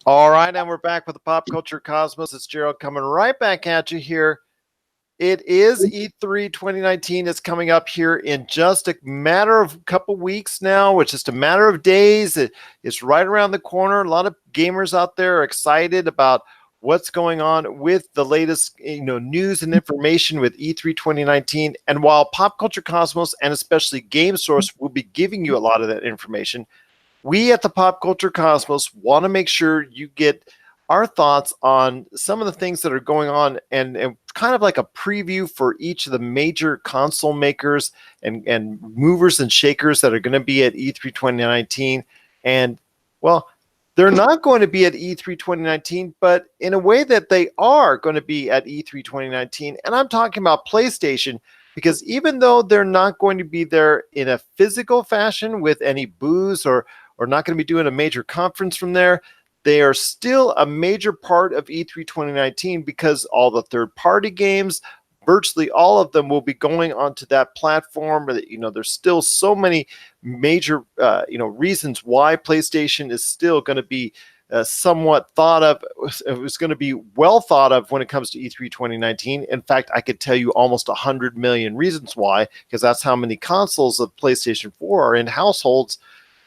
All right, and we're back with the Pop Culture Cosmos. It's Gerald coming right back at you here. It is E3 2019. It's coming up here in just a matter of a couple weeks now. It's just a matter of days. It's right around the corner. A lot of gamers out there are excited about what's going on with the latest, news and information with E3 2019. And while Pop Culture Cosmos and especially Game Source will be giving you a lot of that information, we at the Pop Culture Cosmos want to make sure you get our thoughts on some of the things that are going on and kind of like a preview for each of the major console makers and movers and shakers that are going to be at E3 2019. And, well, they're not going to be at E3 2019, but in a way that they are going to be at E3 2019. And I'm talking about PlayStation, because even though they're not going to be there in a physical fashion with any booths or not going to be doing a major conference from there, they are still a major part of E3 2019 because all the third-party games, virtually all of them will be going onto that platform. There's still so many major, reasons why PlayStation is still going to be somewhat thought of. It was going to be well thought of when it comes to E3 2019. In fact, I could tell you almost 100 million reasons why, because that's how many consoles of PlayStation 4 are in households.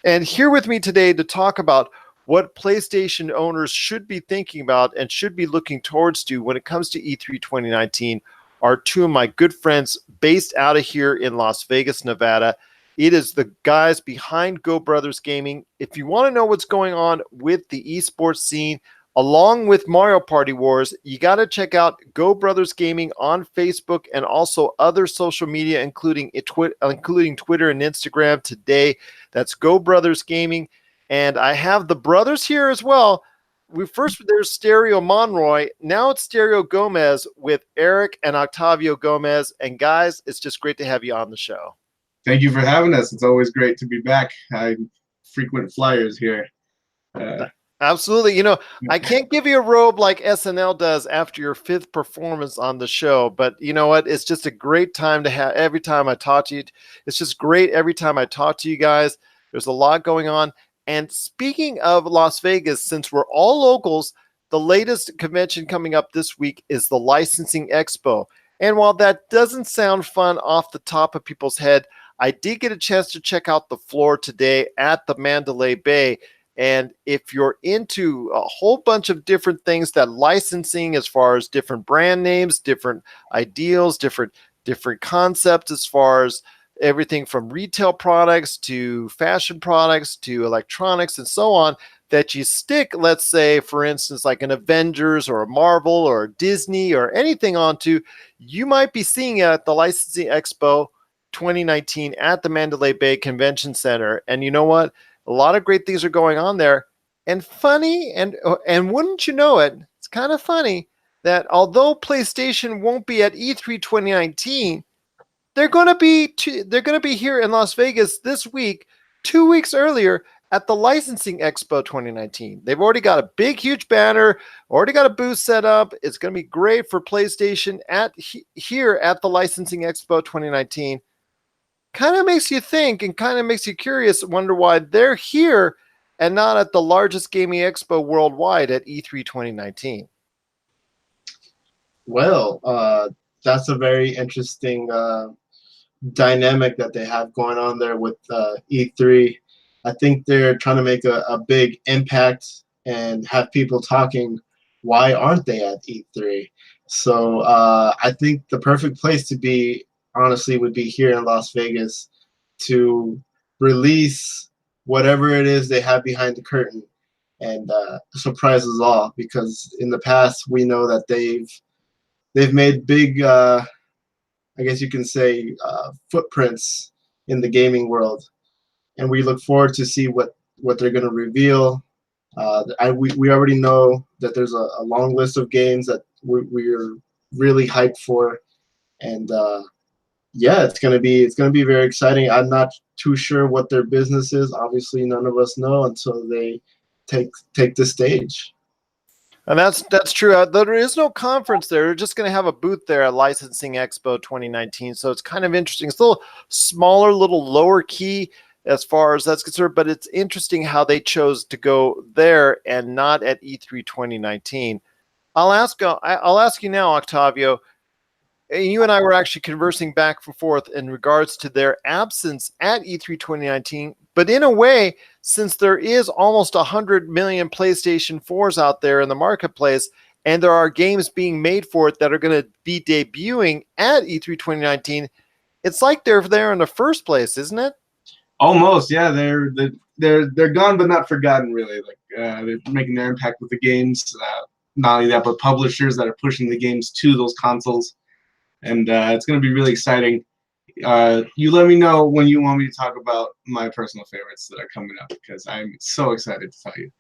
And here with me today to talk about what PlayStation owners should be thinking about and should be looking towards to when it comes to E3 2019 are two of my good friends based out of here in Las Vegas, Nevada. It is the guys behind Go Brothers Gaming. If you want to know what's going on with the esports scene, along with Mario Party Wars, you got to check out Go Brothers Gaming on Facebook and also other social media, including Twitter and Instagram today. That's Go Brothers Gaming. And I have the brothers here as well. There's Stereo Monroy. Now it's Stereo Gomez with Eric and Octavio Gomez. And guys, it's just great to have you on the show. Thank you for having us. It's always great to be back. I'm frequent flyers here. Absolutely. I can't give you a robe like SNL does after your fifth performance on the show, but you know what? It's just a great time to have every time I talk to you. It's just great every time I talk to you guys. There's a lot going on. And speaking of Las Vegas, since we're all locals, the latest convention coming up this week is the Licensing Expo. And while that doesn't sound fun off the top of people's head, I did get a chance to check out the floor today at the Mandalay Bay. And if you're into a whole bunch of different things that licensing, as far as different brand names, different ideals, different concepts, as far as everything from retail products to fashion products to electronics and so on, that you stick, let's say, for instance, like an Avengers or a Marvel or a Disney or anything onto, you might be seeing it at the Licensing Expo 2019 at the Mandalay Bay Convention Center. And you know what? A lot of great things are going on there. And funny, and wouldn't you know it, it's kind of funny that although PlayStation won't be at E3 2019, they're going to be here in Las Vegas this week, 2 weeks earlier at the Licensing Expo 2019. They've already got a big, huge banner, already got a booth set up. It's going to be great for PlayStation here at the Licensing Expo 2019. Kind of makes you think and kind of makes you curious, wonder why they're here and not at the largest gaming expo worldwide at E3 2019. Well, that's a very interesting dynamic that they have going on there with E3. I think they're trying to make a big impact and have people talking, why aren't they at E3? So I think the perfect place to be, honestly, would be here in Las Vegas to release whatever it is they have behind the curtain and surprise us all. Because in the past, we know that they've made big, I guess you can say, footprints in the gaming world, and we look forward to see what they're going to reveal. We already know that there's a long list of games that we're really hyped for, and yeah, it's gonna be very exciting. I'm not too sure what their business is. Obviously, none of us know until they take the stage. And that's true. There is no conference there. They're just going to have a booth there at Licensing Expo 2019. So it's kind of interesting. It's a little smaller, little lower key. as far as that's concerned. But it's interesting how they chose to go there and not at E3 2019. I'll ask you now, Octavio. You and I were actually conversing back and forth in regards to their absence at E3 2019. But in a way, since there is almost 100 million PlayStation 4s out there in the marketplace, and there are games being made for it that are going to be debuting at E3 2019, it's like they're there in the first place, isn't it? Almost, yeah. They're gone but not forgotten, really. Like they're making their impact with the games. Not only that, but publishers that are pushing the games to those consoles. And it's going to be really exciting. You let me know when you want me to talk about my personal favorites that are coming up, because I'm so excited to tell you.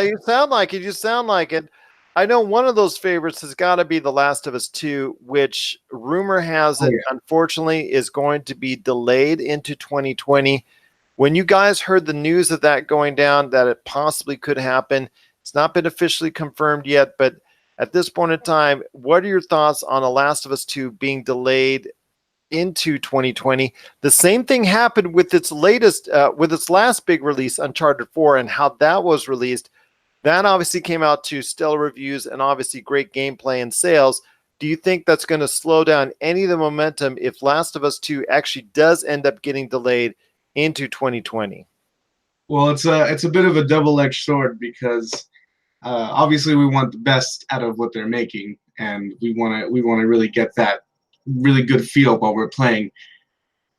You sound like it. You sound like it. I know one of those favorites has got to be The Last of Us 2, which rumor has it, unfortunately, is going to be delayed into 2020. When you guys heard the news of that going down, that it possibly could happen, it's not been officially confirmed yet, but at this point in time, what are your thoughts on The Last of Us 2 being delayed into 2020? The same thing happened with its last big release, Uncharted 4, and how that was released. That obviously came out to stellar reviews and obviously great gameplay and sales. Do you think that's going to slow down any of the momentum if Last of Us 2 actually does end up getting delayed into 2020? Well, it's a bit of a double-edged sword, because obviously we want the best out of what they're making, and we want to really get that really good feel while we're playing.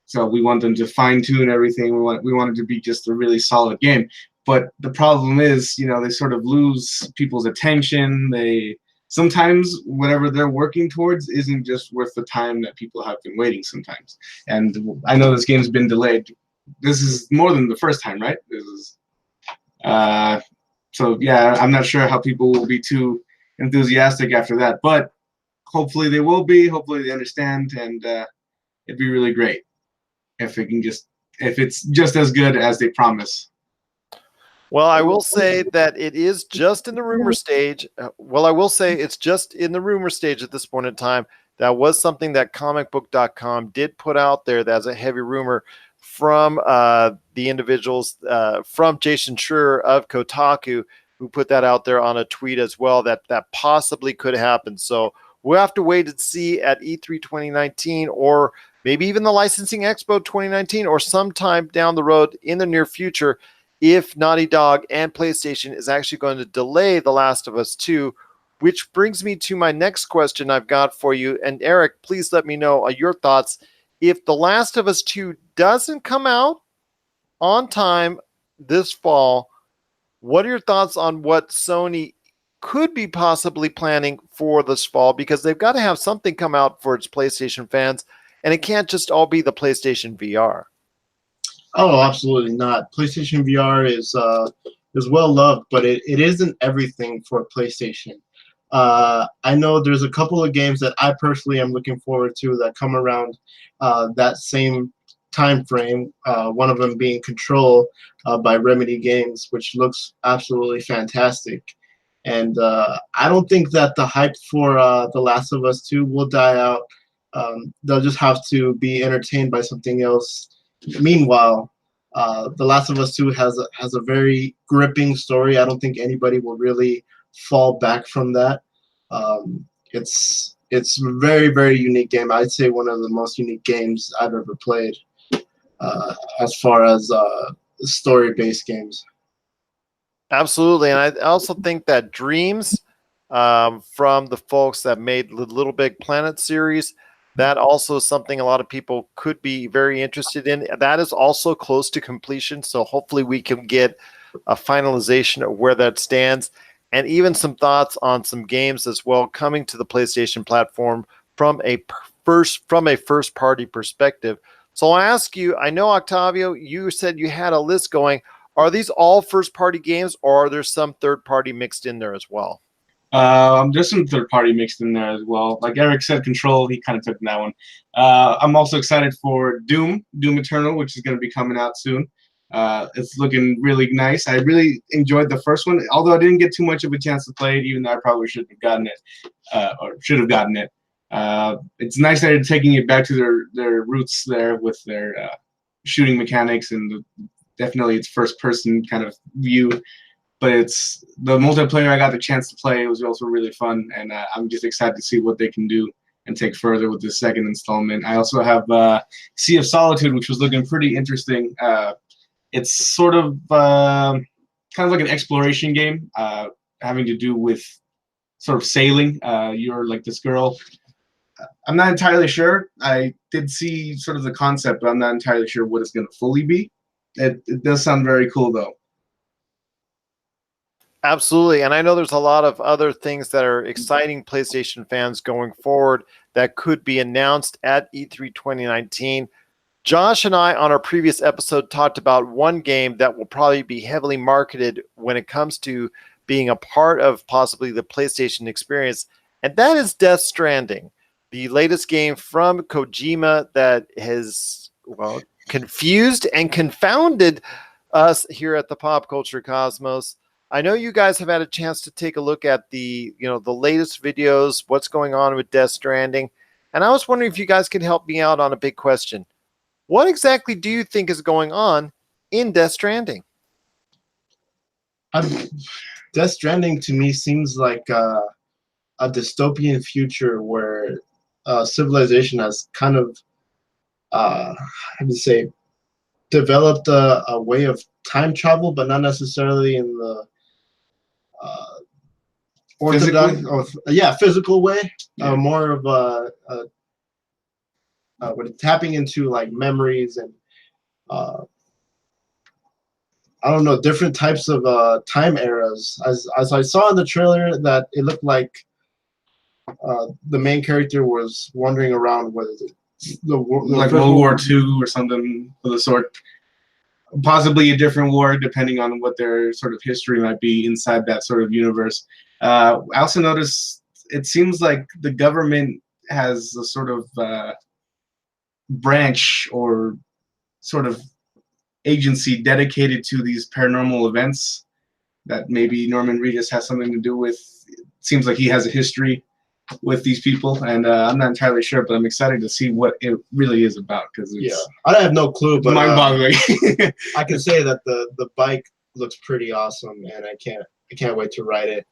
So we want them to fine-tune everything. We want it to be just a really solid game. But the problem is, they sort of lose people's attention. Sometimes whatever they're working towards isn't just worth the time that people have been waiting sometimes. And I know this game's been delayed. This is more than the first time, right? This is so yeah, I'm not sure how people will be too enthusiastic after that, but hopefully they will be. Hopefully they understand, and it'd be really great if it's just as good as they promise. Well, I will say that it is just in the rumor stage. I will say it's just in the rumor stage at this point in time. That was something that comicbook.com did put out there as a heavy rumor from the individuals, from Jason Schreier of Kotaku, who put that out there on a tweet as well, that possibly could happen. So we'll have to wait and see at E3 2019, or maybe even the Licensing Expo 2019, or sometime down the road in the near future, if Naughty Dog and PlayStation is actually going to delay The Last of Us 2, which brings me to my next question I've got for you. And Eric, please let me know your thoughts. If The Last of Us 2 doesn't come out on time this fall, what are your thoughts on what Sony could be possibly planning for this fall? Because they've got to have something come out for its PlayStation fans, and it can't just all be the PlayStation VR. Oh, absolutely not. PlayStation VR is well loved, but it isn't everything for PlayStation. I know there's a couple of games that I personally am looking forward to that come around that same time frame. One of them being Control by Remedy Games, which looks absolutely fantastic. And I don't think that the hype for The Last of Us 2 will die out. They'll just have to be entertained by something else. Meanwhile, The Last of Us 2 has a very gripping story. I don't think anybody will really fall back from that. It's a very, very unique game. I'd say one of the most unique games I've ever played as far as story-based games. Absolutely. And I also think that Dreams, from the folks that made the Little Big Planet series, that also is something a lot of people could be very interested in. That is also close to completion, so hopefully we can get a finalization of where that stands, and even some thoughts on some games as well coming to the PlayStation platform from a first-party perspective. So I'll ask you, I know, Octavio, you said you had a list going. Are these all first-party games, or are there some third-party mixed in there as well? There's some third party mixed in there as well. Like Eric said, Control, he kind of took that one. I'm also excited for Doom Eternal, which is going to be coming out soon. It's looking really nice. I really enjoyed the first one, although I didn't get too much of a chance to play it, even though I probably should have gotten it. It's nice that they're taking it back to their roots there with their shooting mechanics, and definitely it's first person kind of view. But it's the multiplayer I got the chance to play. It was also really fun, and I'm just excited to see what they can do and take further with the second installment. I also have Sea of Solitude, which was looking pretty interesting. It's sort of kind of like an exploration game, having to do with sort of sailing. You're like this girl. I'm not entirely sure. I did see sort of the concept, but I'm not entirely sure what it's going to fully be. It does sound very cool, though. Absolutely. And I know there's a lot of other things that are exciting PlayStation fans going forward that could be announced at E3 2019. Josh and I, on our previous episode, talked about one game that will probably be heavily marketed when it comes to being a part of possibly the PlayStation experience, and that is Death Stranding, the latest game from Kojima that has, well, confused and confounded us here at the Pop Culture Cosmos. I know you guys have had a chance to take a look at the latest videos, what's going on with Death Stranding, and I was wondering if you guys could help me out on a big question. What exactly do you think is going on in Death Stranding? Death Stranding to me seems like a dystopian future where civilization has kind of, how do you say, developed a way of time travel, but not necessarily in the orthodox, physical way. More of with tapping into like memories and I don't know, different types of time eras. As I saw in the trailer, that it looked like the main character was wandering around with like World War II or something of the sort. Possibly a different war, depending on what their sort of history might be inside that sort of universe. I also noticed it seems like the government has a sort of branch or sort of agency dedicated to these paranormal events that maybe Norman Reedus has something to do with. It seems like he has a history with these people, and I'm not entirely sure, but I'm excited to see what it really is about, because I have no clue, but mind-boggling. I can say that the bike looks pretty awesome, and I can't wait to ride it.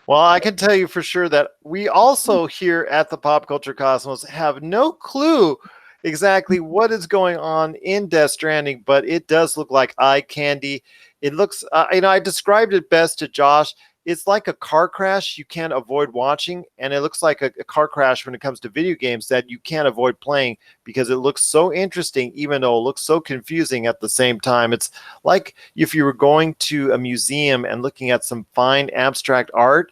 Well, I can tell you for sure that we also here at the Pop Culture Cosmos have no clue exactly what is going on in Death Stranding, but it does look like eye candy. It looks, I described it best to Josh. It's like a car crash you can't avoid watching, and it looks like a car crash when it comes to video games that you can't avoid playing because it looks so interesting, even though it looks so confusing at the same time. It's like if you were going to a museum and looking at some fine abstract art,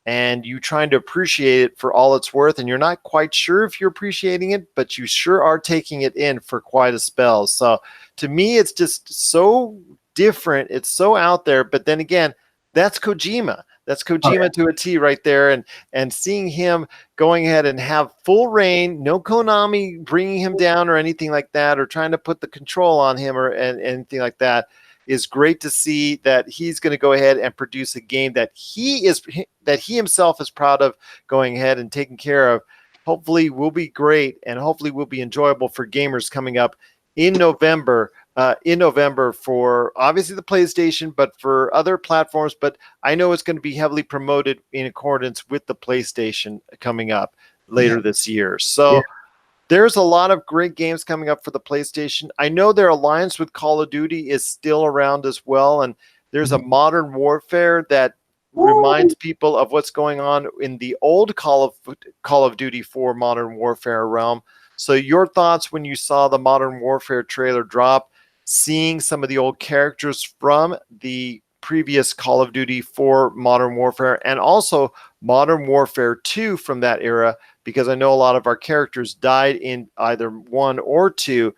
and you trying to appreciate it for all it's worth, and you're not quite sure if you're appreciating it, but you sure are taking it in for quite a spell. So to me, it's just so different. It's so out there, but then again, that's Kojima. That's Kojima to a T right there. And seeing him going ahead and have full reign, no Konami bringing him down or anything like that, or trying to put the control on him or anything like that, is great to see that he's going to go ahead and produce a game that he himself is proud of going ahead and taking care of. Hopefully will be great, and hopefully will be enjoyable for gamers coming up in November. For obviously the PlayStation, but for other platforms. But I know it's going to be heavily promoted in accordance with the PlayStation coming up later this year. So there's a lot of great games coming up for the PlayStation. I know their alliance with Call of Duty is still around as well. And there's a Modern Warfare that reminds people of what's going on in the old Call of Duty 4 Modern Warfare realm. So your thoughts when you saw the Modern Warfare trailer drop, seeing some of the old characters from the previous Call of Duty 4 Modern Warfare, and also Modern Warfare 2 from that era, because I know a lot of our characters died in either 1 or 2,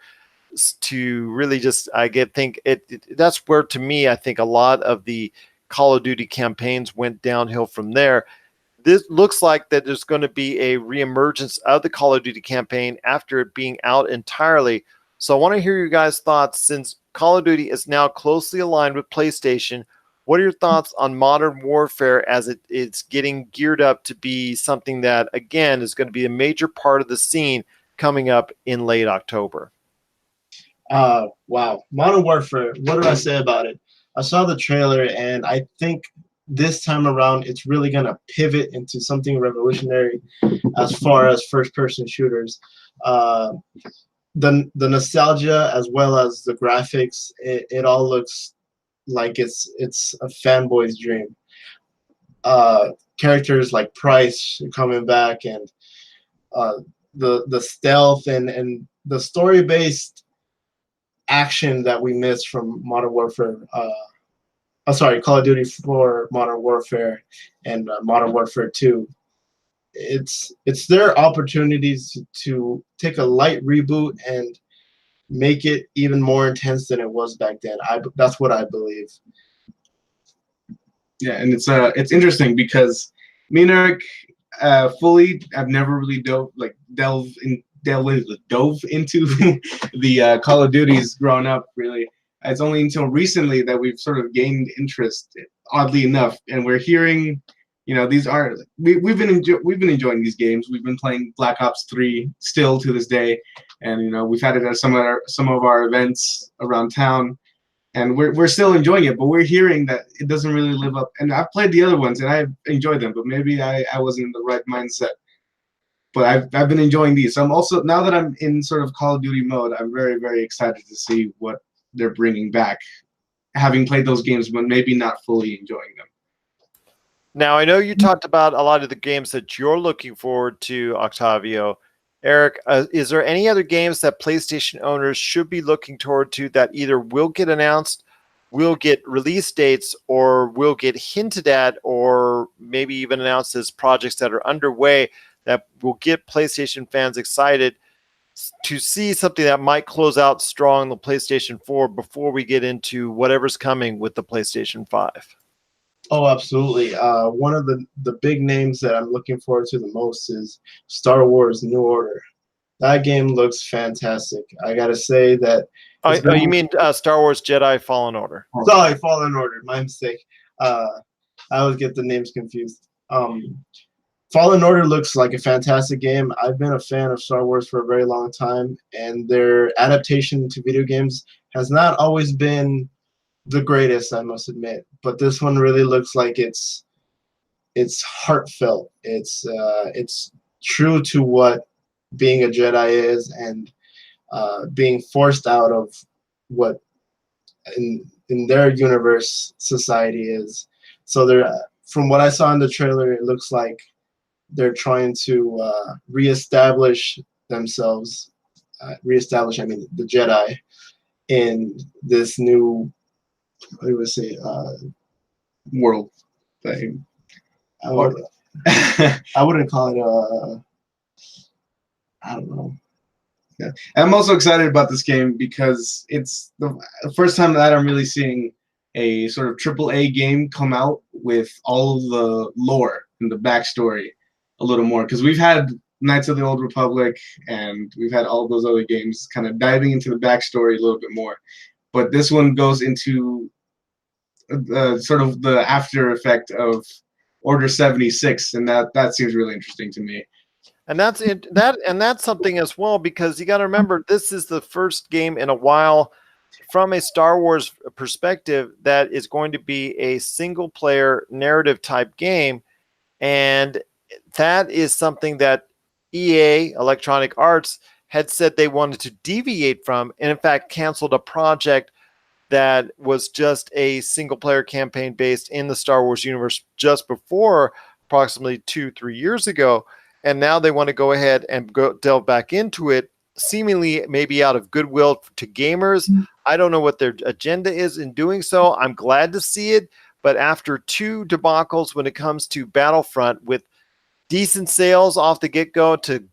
to really just, that's where, to me, I think a lot of the Call of Duty campaigns went downhill from there. This looks like that there's going to be a reemergence of the Call of Duty campaign after it being out entirely. So I want to hear your guys' thoughts, since Call of Duty is now closely aligned with PlayStation. What are your thoughts on Modern Warfare as it's getting geared up to be something that, again, is going to be a major part of the scene coming up in late October? Wow. Modern Warfare. What did I say about it? I saw the trailer, and I think this time around it's really gonna pivot into something revolutionary as far as first-person shooters. Uh, the nostalgia as well as the graphics, it all looks like it's a fanboy's dream. Characters like Price coming back, and uh, the stealth and the story based action that we missed from Modern Warfare. Sorry, Call of Duty 4, Modern Warfare, and Modern Warfare 2. It's their opportunities to take a light reboot and make it even more intense than it was back then. That's what I believe. Yeah, and it's interesting because me and Eric fully I've never really dove into the Call of Duties growing up. Really, it's only until recently that we've sort of gained interest, oddly enough, and we're hearing, these are we've been enjoying these games. We've been playing Black Ops 3 still to this day, and we've had it at some of our events around town. And we're still enjoying it, but we're hearing that it doesn't really live up. And I've played the other ones and I've enjoyed them, but maybe I wasn't in the right mindset. But I've been enjoying these. So I'm also, now that I'm in sort of Call of Duty mode, I'm very, very excited to see what they're bringing back, having played those games, but maybe not fully enjoying them. Now, I know you talked about a lot of the games that you're looking forward to, Octavio. Eric, is there any other games that PlayStation owners should be looking toward to that either will get announced, will get release dates, or will get hinted at, or maybe even announced as projects that are underway that will get PlayStation fans excited to see something that might close out strong the PlayStation 4 before we get into whatever's coming with the PlayStation 5? Oh, absolutely. One of the big names that I'm looking forward to the most is Star Wars New Order. That game looks fantastic. I gotta say that. You mean Star Wars Jedi Fallen Order? Sorry, Fallen Order. My mistake. I always get the names confused. Fallen Order looks like a fantastic game. I've been a fan of Star Wars for a very long time, and their adaptation to video games has not always been the greatest, I must admit. But this one really looks like it's heartfelt. It's true to what being a Jedi is, and being forced out of what in their universe society is. So they're, from what I saw in the trailer, it looks like they're trying to reestablish themselves, reestablish, I mean, the Jedi in this new, what do we say, World thing. I wouldn't call it I don't know. Yeah, I'm also excited about this game because it's the first time that I'm really seeing a sort of AAA game come out with all of the lore and the backstory a little more. Because we've had Knights of the Old Republic and we've had all those other games kind of diving into the backstory a little bit more. But this one goes into sort of the after effect of Order 76, and that seems really interesting to me. And that's it. That's something as well, because you got to remember this is the first game in a while from a Star Wars perspective that is going to be a single player narrative type game, and that is something that EA, Electronic Arts, had said they wanted to deviate from, and in fact canceled a project that was just a single player campaign based in the Star Wars universe just before, approximately 2-3 years ago. And now they want to go ahead and delve back into it, seemingly maybe out of goodwill to gamers. I don't know what their agenda is in doing so. I'm glad to see it. But after 2 debacles when it comes to Battlefront, with decent sales off the get-go to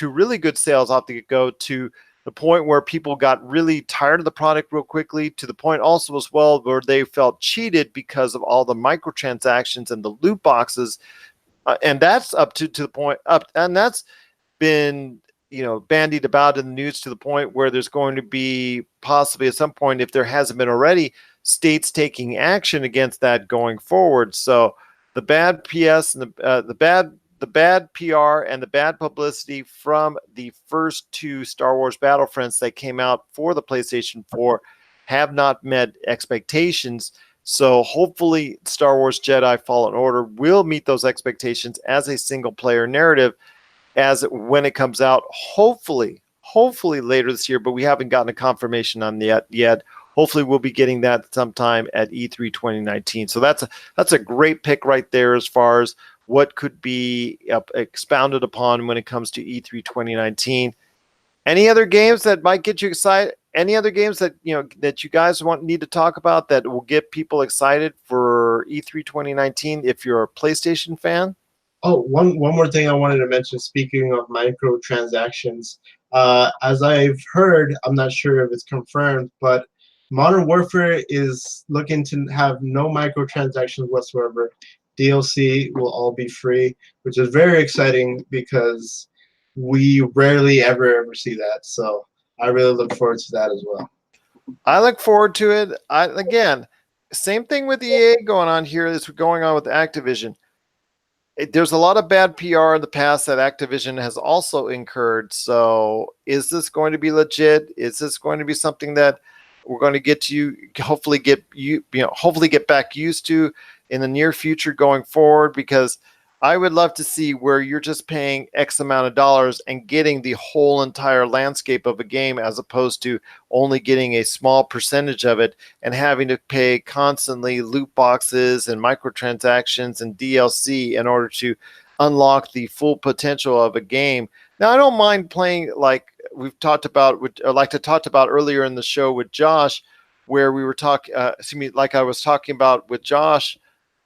really good sales off the get-go, to the point where people got really tired of the product real quickly, to the point also as well where they felt cheated because of all the microtransactions and the loot boxes. And that's up to the point up, and that's been bandied about in the news to the point where there's going to be possibly at some point, if there hasn't been already, states taking action against that going forward. So the bad PS and the bad the bad PR and the bad publicity from the first 2 Star Wars Battlefronts that came out for the PlayStation 4 have not met expectations. So hopefully Star Wars Jedi Fallen Order will meet those expectations as a single player narrative as when it comes out, hopefully later this year, but we haven't gotten a confirmation on that yet. Hopefully we'll be getting that sometime at E3 2019. So that's a great pick right there as far as what could be expounded upon when it comes to E3 2019. Any other games that might get you excited? Any other games that that you guys need to talk about that will get people excited for E3 2019 if you're a PlayStation fan? Oh, one more thing I wanted to mention. Speaking of microtransactions, as I've heard, I'm not sure if it's confirmed, but Modern Warfare is looking to have no microtransactions whatsoever. DLC will all be free, which is very exciting because we rarely ever see that. So I really look forward to that as well. I look forward to it. Again, same thing with EA going on here is going on with Activision. There's a lot of bad PR in the past that Activision has also incurred. So is this going to be legit? Is this going to be something that we're going to hopefully get back used to in the near future going forward? Because I would love to see where you're just paying X amount of dollars and getting the whole entire landscape of a game as opposed to only getting a small percentage of it and having to pay constantly loot boxes and microtransactions and DLC in order to unlock the full potential of a game. Now, I don't mind playing like we've talked about, like I talked about earlier in the show with Josh, where we were talking, like I was talking about with Josh.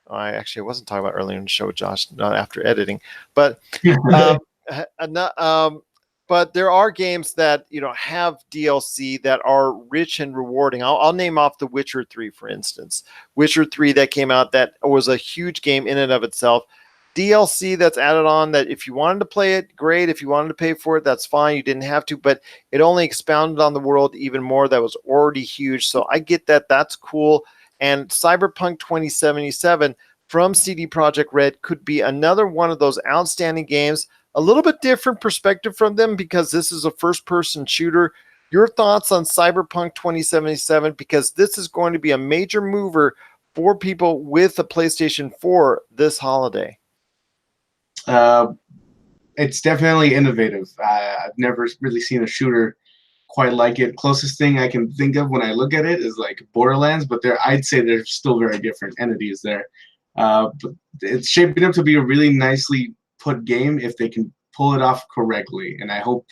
I wasn't talking about earlier in the show with Josh, not after editing, but but there are games that have DLC that are rich and rewarding. I'll name off The Witcher 3, for instance. Witcher 3 that came out that was a huge game in and of itself. DLC that's added on that if you wanted to play it, great. If you wanted to pay for it, that's fine. You didn't have to, but it only expounded on the world even more. That was already huge. So I get that. That's cool. And Cyberpunk 2077 from CD Projekt Red could be another one of those outstanding games. A little bit different perspective from them because this is a first-person shooter. Your thoughts on Cyberpunk 2077, because this is going to be a major mover for people with a PlayStation 4 this holiday. It's definitely innovative. I've never really seen a shooter quite like it. Closest thing I can think of when I look at it is like Borderlands, but I'd say they're still very different entities there. But it's shaping up to be a really nicely put game if they can pull it off correctly. And I hope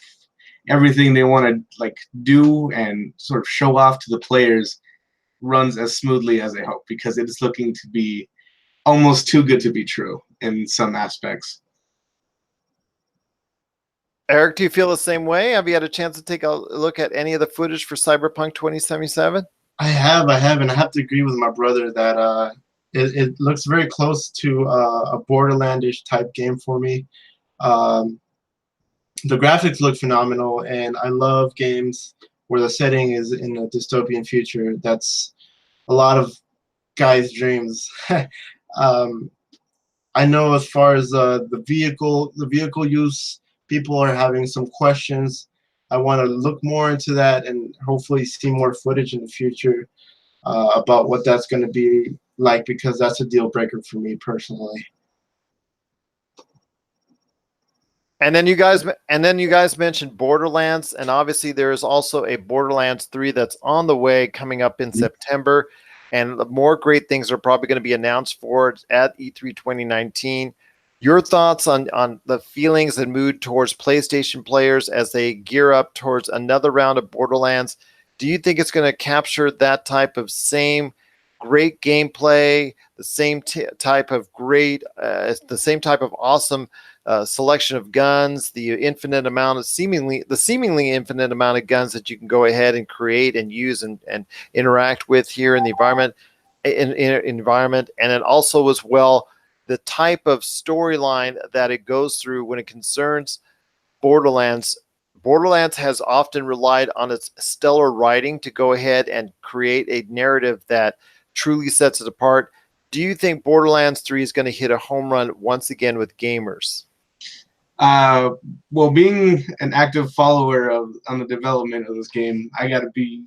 everything they want to do and sort of show off to the players runs as smoothly as they hope, because it is looking to be almost too good to be true in some aspects. Eric, do you feel the same way? Have you had a chance to take a look at any of the footage for Cyberpunk 2077? I have, and I have to agree with my brother that it looks very close to a Borderlandish type game for me. The graphics look phenomenal, and I love games where the setting is in a dystopian future. That's a lot of guys' dreams. I know as far as the vehicle use, people are having some questions. I want to look more into that and hopefully see more footage in the future about what that's going to be like, because that's a deal breaker for me personally. And then you guys mentioned Borderlands, and obviously there is also a Borderlands 3 that's on the way coming up in September, and more great things are probably going to be announced for it at E3 2019. Your thoughts on the feelings and mood towards PlayStation players as they gear up towards another round of Borderlands? Do you think it's going to capture that type of same great gameplay, the same type of awesome selection of guns, the seemingly infinite amount of guns that you can go ahead and create and use and interact with here in the environment, and it also as well the type of storyline that it goes through when it concerns Borderlands. Borderlands has often relied on its stellar writing to go ahead and create a narrative that truly sets it apart. Do you think Borderlands 3 is going to hit a home run once again with gamers? Well, being an active follower on the development of this game, I got to be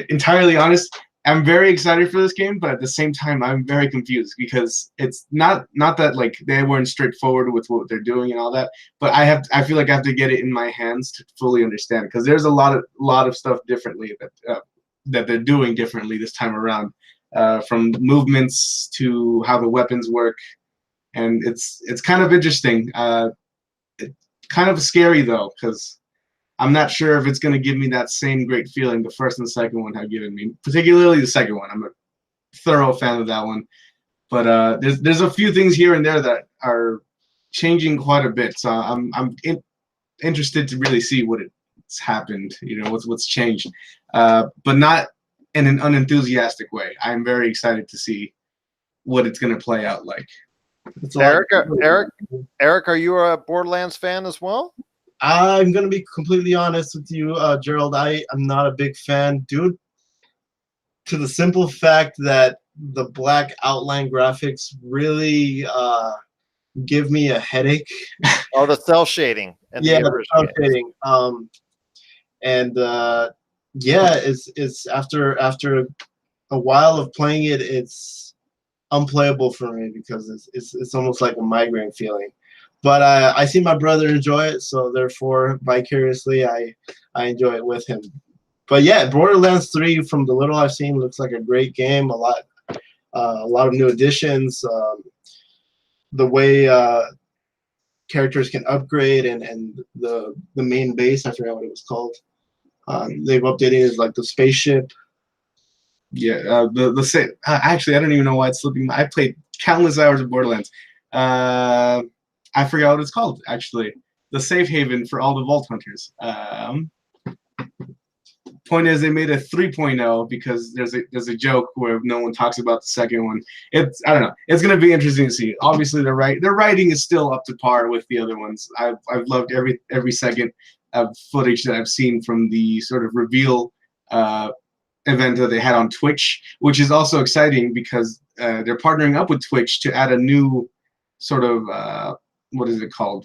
entirely honest. I'm very excited for this game, but at the same time, I'm very confused because it's not that like they weren't straightforward with what they're doing and all that, but I feel like I have to get it in my hands to fully understand because there's a lot of stuff differently that they're doing differently this time around, from movements to how the weapons work, and it's kind of interesting. It's kind of scary though because I'm not sure if it's going to give me that same great feeling the first and the second one have given me, particularly the second one. I'm a thorough fan of that one. But there's a few things here and there that are changing quite a bit. So I'm interested to really see what's happened, what's changed, but not in an unenthusiastic way. I'm very excited to see what it's going to play out like. Eric, are you a Borderlands fan as well? I'm gonna be completely honest with you, Gerald. I am not a big fan, due to the simple fact that the black outline graphics really give me a headache. Oh, the cell shading and yeah, the cell shading. Yeah, it's after a while of playing it, it's unplayable for me because it's almost like a migraine feeling. But I see my brother enjoy it, so therefore vicariously I enjoy it with him. But yeah, Borderlands 3, from the little I've seen, looks like a great game. A lot of new additions. The way characters can upgrade and the main base, I forgot what it was called. They've updated it, like the spaceship. Yeah, the same. Actually, I don't even know why it's slipping. I played countless hours of Borderlands. I forgot what it's called, actually. The safe haven for all the Vault Hunters. Point is, they made a 3.0 because there's a joke where no one talks about the second one. I don't know. It's gonna be interesting to see. Obviously, their writing is still up to par with the other ones. I've loved every second of footage that I've seen from the sort of reveal event that they had on Twitch, which is also exciting because they're partnering up with Twitch to add a new sort of what is it called?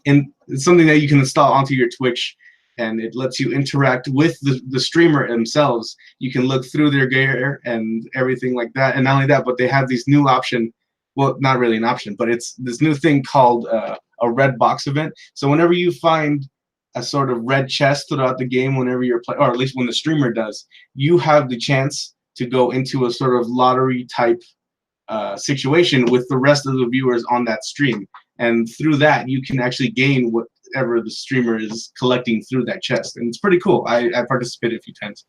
And it's something that you can install onto your Twitch, and it lets you interact with the streamer themselves. You can look through their gear and everything like that. And not only that, but they have this new option. Well, not really an option, but it's this new thing called a red box event. So whenever you find a sort of red chest throughout the game, whenever you're playing, or at least when the streamer does, you have the chance to go into a sort of lottery type situation with the rest of the viewers on that stream. And through that, you can actually gain whatever the streamer is collecting through that chest. And it's pretty cool. I participated a few times.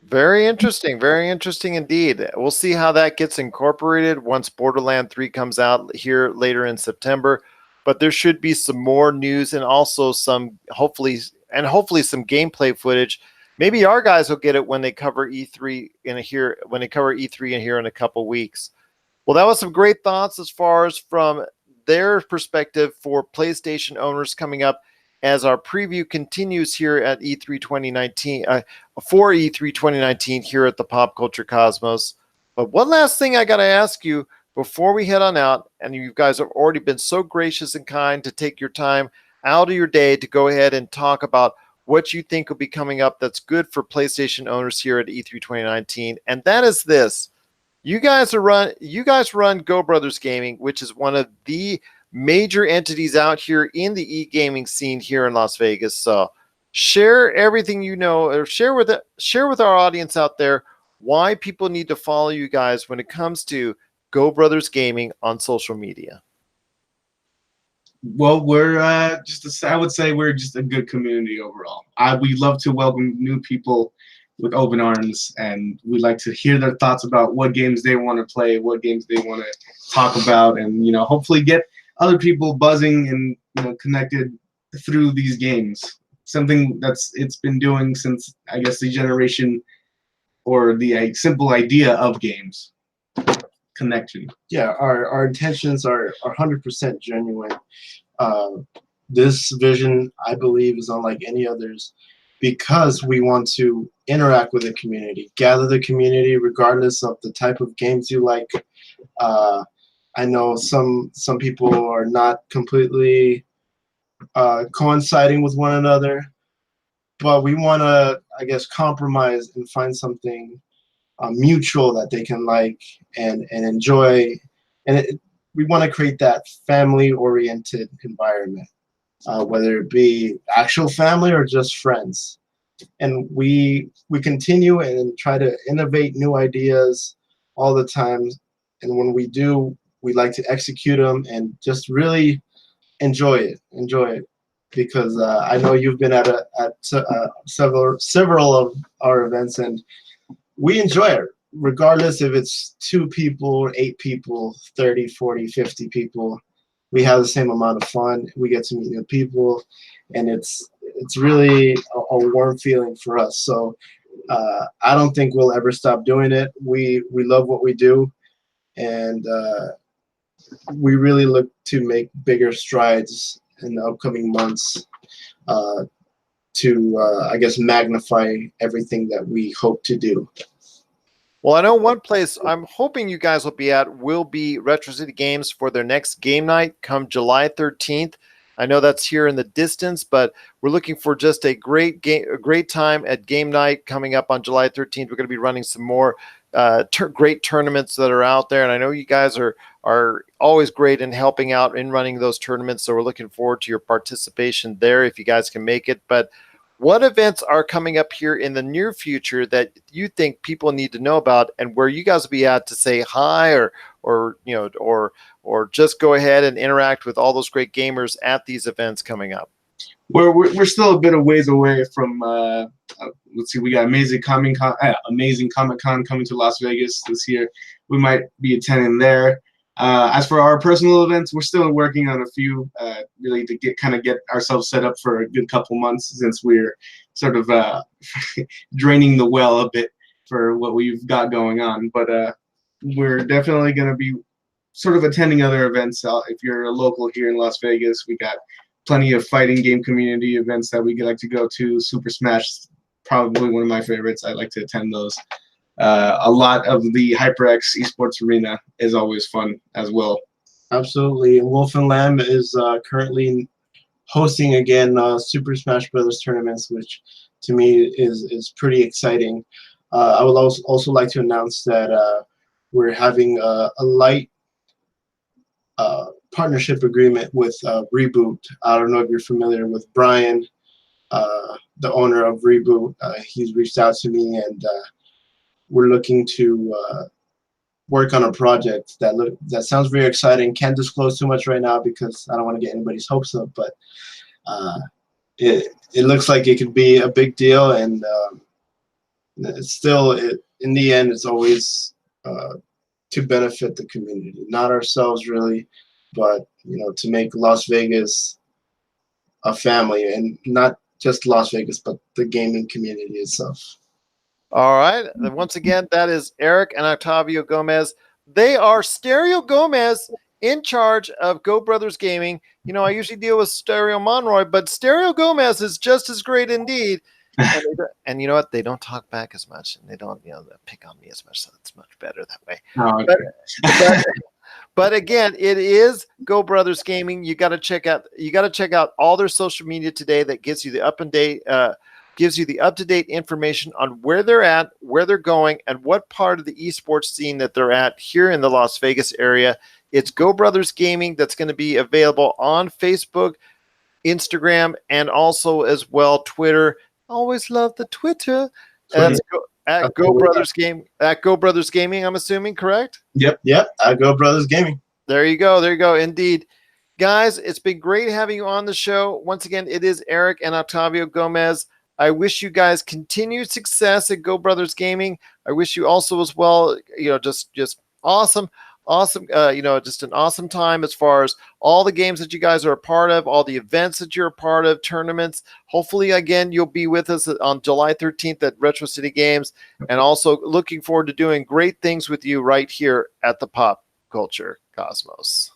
Very interesting indeed. We'll see how that gets incorporated once Borderlands 3 comes out here later in September. But there should be some more news and also hopefully some gameplay footage. Maybe our guys will get it when they cover E3 in here in a couple weeks. Well, that was some great thoughts as far as from their perspective for PlayStation owners coming up as our preview continues here at E3 2019 for E3 2019 here at the Pop Culture Cosmos. But one last thing I got to ask you before we head on out, and you guys have already been so gracious and kind to take your time out of your day to go ahead and talk about what you think will be coming up that's good for PlayStation owners here at E3 2019, and that is this. You guys run Go Brothers Gaming, which is one of the major entities out here in the e-gaming scene here in Las Vegas. So share everything you know, or share with our audience out there why people need to follow you guys when it comes to Go Brothers Gaming on social media. Well, we're I would say we're just a good community overall. We love to welcome new people with open arms, and we like to hear their thoughts about what games they want to play, what games they want to talk about, and hopefully get other people buzzing and connected through these games. Something it's been doing since, I guess, the generation or the simple idea of games. Connection. Yeah, our intentions are 100% genuine. This vision, I believe, is unlike any others because we want to interact with the community, gather the community regardless of the type of games you like. I know some people are not completely coinciding with one another, but we want to, I guess, compromise and find something mutual that they can like and enjoy. And we want to create that family-oriented environment, whether it be actual family or just friends. And we continue and try to innovate new ideas all the time. And when we do, we like to execute them and just really enjoy it, because I know you've been at several of our events, and we enjoy it, regardless if it's 2 people, 8 people, 30, 40, 50 people. We have the same amount of fun. We get to meet new people, and it's really a warm feeling for us. So I don't think we'll ever stop doing it. We love what we do, and we really look to make bigger strides in the upcoming months to, I guess, magnify everything that we hope to do. Well, I know one place I'm hoping you guys will be at will be Retro City Games for their next game night come July 13th. I know that's here in the distance, but we're looking for just a great time at game night coming up on July 13th. We're going to be running some more great tournaments that are out there, and I know you guys are always great in helping out in running those tournaments, so we're looking forward to your participation there if you guys can make it. But what events are coming up here in the near future that you think people need to know about, and where you guys will be at to say hi or just go ahead and interact with all those great gamers at these events coming up? We're still a bit of ways away from. Let's see, we got Amazing Comic Con coming to Las Vegas this year. We might be attending there. As for our personal events, we're still working on a few, really to get ourselves set up for a good couple months, since we're sort of draining the well a bit for what we've got going on. But we're definitely going to be sort of attending other events. If you're a local here in Las Vegas, we got plenty of fighting game community events that we like to go to. Super Smash, probably one of my favorites. I like to attend those. A lot of the HyperX Esports Arena is always fun as well. Absolutely. Wolf and Lamb is currently hosting again Super Smash Brothers tournaments, which to me is pretty exciting. I would also like to announce that we're having a light partnership agreement with Reboot. I don't know if you're familiar with Brian, the owner of Reboot. He's reached out to me, and we're looking to work on a project that sounds very exciting. Can't disclose too much right now because I don't want to get anybody's hopes up, but it looks like it could be a big deal, and it's still, in the end, it's always to benefit the community, not ourselves really, but to make Las Vegas a family, and not just Las Vegas, but the gaming community itself. All right. And once again, that is Eric and Octavio Gomez. They are Stereo Gomez in charge of Go Brothers Gaming. I usually deal with Stereo Monroy, but Stereo Gomez is just as great indeed. And you know what? They don't talk back as much, and they don't, pick on me as much. So it's much better that way. Oh, okay. But again, it is Go Brothers Gaming. You got to check out all their social media today. That gives you the up-to-date information on where they're at, where they're going, and what part of the esports scene that they're at here in the Las Vegas area. It's Go Brothers Gaming that's going to be available on Facebook, Instagram, and also as well Twitter. Always love the Twitter. That's at Go Brothers Gaming. I'm assuming, correct? Yep. At Go Brothers Gaming. There you go. Indeed. Guys, it's been great having you on the show. Once again, it is Eric and Octavio Gomez. I wish you guys continued success at Go Brothers Gaming. I wish you also as well, just awesome, just an awesome time as far as all the games that you guys are a part of, all the events that you're a part of, tournaments. Hopefully, again, you'll be with us on July 13th at Retro City Games, and also looking forward to doing great things with you right here at the Pop Culture Cosmos.